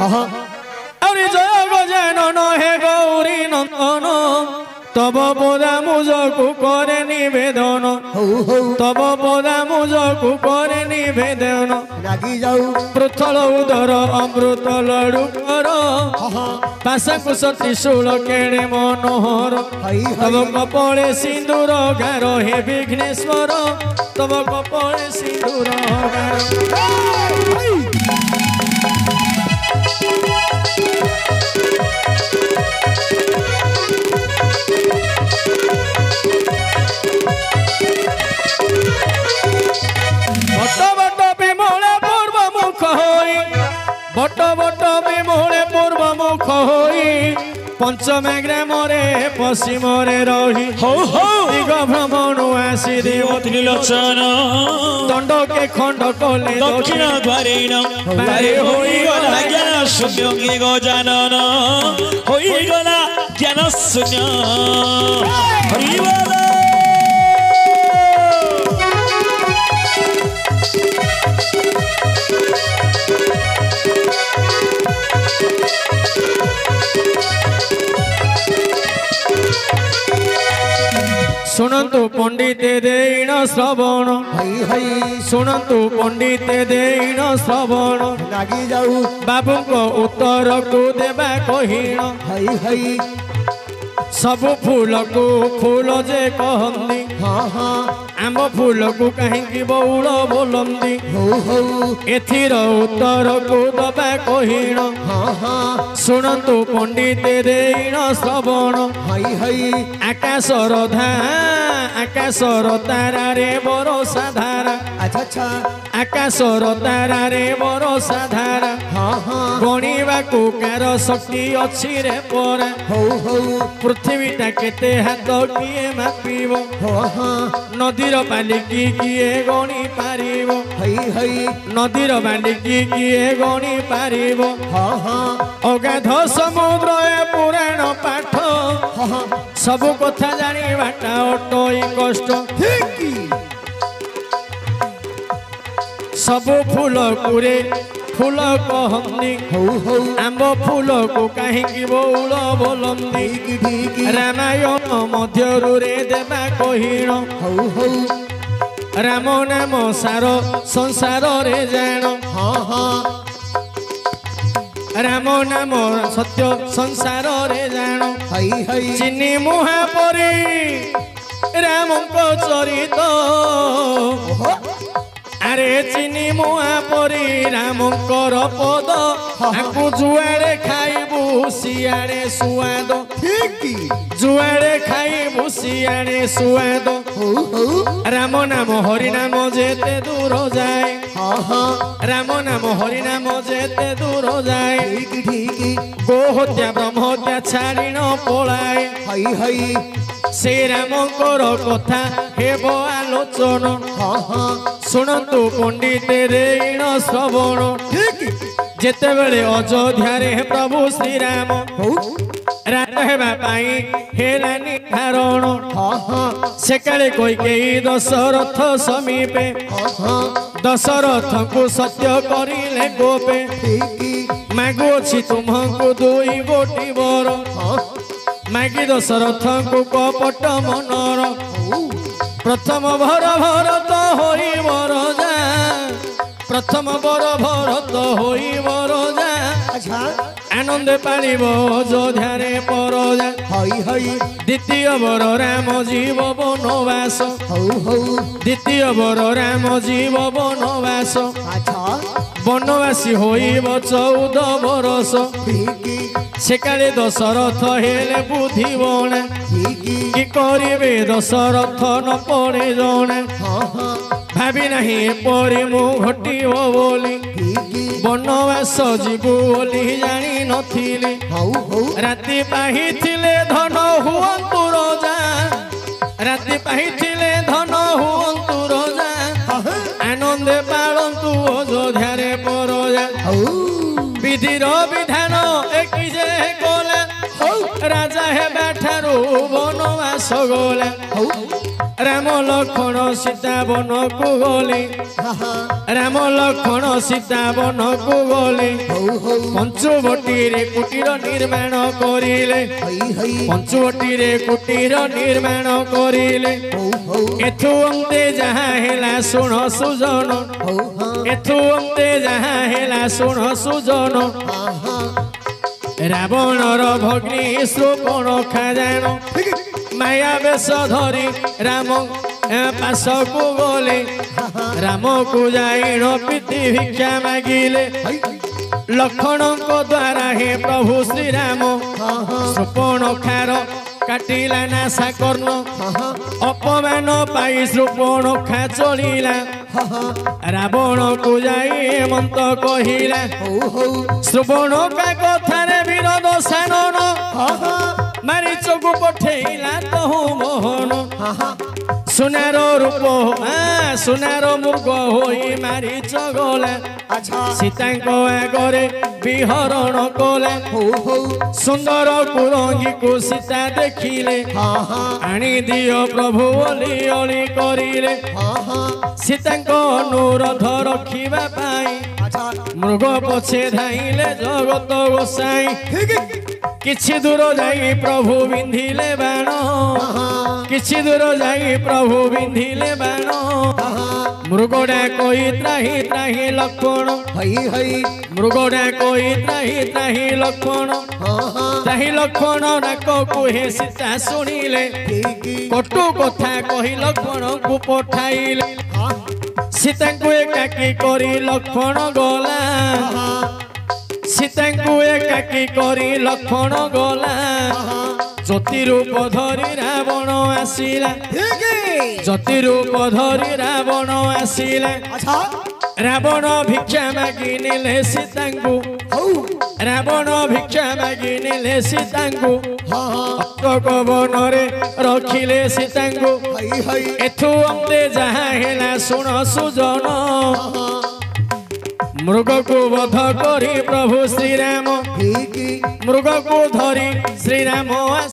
अरे जय गजानन हे गौरी नंदन तब पदा मुझको करे निवेदन तब पदा मुझको करे निवेदन रागी जाऊ पृथल उदर अमृत लड़ू कर पाशकुश त्रिशूल केणे मनोहर तब कपड़े सिंदूर गार हे विघ्नेश्वर तब कपड़े सिंदूर गार बट बट विमूले पूर्व मुख होई पंचमे ग्रामरे पश्चिमरे रही दिग भ्रमणु आसी देव त्रिलोचन दंड के खंड कले दक्षिण द्वारे बारे होई गला ज्ञान शून्य के गजानन होई गला ज्ञान शून्य हरि बोल सुनंतु पंडिते देन श्रवण सुनंतु पंडिते देन श्रवण रागी जाऊ बाबू को उत्तर को देवा कहीण सब फूल को फूल जे कहंदी आम फूल को कहीं बउल बोलंदी एथिर उत्तर को दबा कहीण शुणु पंडिते देन श्रवण आकाशर आकाशर तारा रे बरसा धारा आकाशर तारा रे बरसा धारा गणिबा को कार शक्ति अच्छी रे परा पृथ्वीटा केते हाथ किए मापिबो नदीर बालिकी किए गणी पारिबो नदीर बालिकी किए गणी पारिबो अगाध समुद्र ए पुराण पाठ सब कथा जानी बाटा अटई कष्ट सब फूल कुरे फूल कहंदी आंब फूल को कहीं बउल बोलंदी रामायण मध्यरु रे देवा कहीण राम नाम सार संसार रे जान राम नाम सत्य संसार रे जान चिनी मुहा परी राम को चरित अरे चिनी मुआ परी रामकर पद आकु जुआड़े खाइबू सियाड़े सुआद जुआड़े खाइबू सियाड़े सुआद राम नाम हरि नाम जेते दूर जाए राम नाम हरि नाम जेते दूर जाए गो हत्या ब्रह्म हत्या छाड़ी न पलाए से रामकर कथा हेब आलोचन शुणु पंडिते देन श्रवण जेते बेले अयोध्या रे प्रभु श्री राम राज हेबा पाई हेलानी धारण से काले कैकेयी दशरथ समीपे दशरथ को सत्य करिले गोपे मागुअछि तुमको दुई गोटी बर मागी दशरथ को कपट मनर प्रथम भर भरत होई बरजा प्रथम बर भरत होई बरजा आनंद पालिब अयोध्या रे परजा द्वितीय बर राम जीव बनवास द्वितीय बर राम जीव बनवास बनवासी होइब 14 बरस से काले दशरथ हेले बुद्धि बणे कि करिबे दशरथ न पड़े जणे भावी नहीं परी मु घटिब बोली बनवास जीवु बोली जानी नथिली राति पाहिथिले धन हुअन्तु रजा राति पाहिथिले धन हुअन्तु रजा आनंदे पालन्तु अयोध्या रे परजा विधिर विधान एकी जे कोला राजा हे बैठारू बनवास गला राम राम लक्ष्मण सीता वन को गले राम लक्ष्मण सीता वन को गले पंचवटी रे कुटीर निर्माण करिले पंचवटी रे कुटीर निर्माण करिले एथु अंते जहाँ हेला सुन सुजन एथु अंते जहाँ हेला सुन सुजन रावणर भग्नी श्रोपण खाजाण माया बेश धरी राम पास को गले राम को जाइण पीति भिक्षा मागिले लक्ष्मण द्वारा हे प्रभु श्री राम श्रोपण खार काटिला नासा कर्ण अपमान पाई श्रोपण खा चलिला रावण को जाई हेमंत कहिला श्रोपण का कथारे विरोध सानन मारीच को पठेला तहु मोहन सुनार रूप सुनार मृग होई मारीच गला सीतांको आगरे विहरण कला सुंदर कुरंगी को सीता देखिले आनी दियो प्रभु ओली ओली करिले सीतांको अनुरोध रखिबा पाई मृग पछे धाइले जगत गोसाई किछि दूर जाई प्रभु बिंधिले बाण किछि दूर जाई प्रभु बिंधिले बाण मृगडा कोई त्राही त्राही लक्ष्मण मृगडा कोई त्राही त्राही लक्ष्मण त्राही लक्ष्मण नाक कुहे सीता शुणिले कटु कथा कही लक्ष्मण को पठाइले सीता को एकाकी करी लक्ष्मण गला सीता को एकाकी करी लक्ष्मण गला ज्योति रूप धरी रावण आसिला ज्योति रूप धरी रावण आसिला रावण भिक्षा मागी नेले सीता को रावण भिक्षा मागी नेले सीता को वन रे रखिले सीता को एथु अंते जहाँ हेला सुन सुजन मृग को वध करी प्रभु श्री राम मृग को धरी श्री राम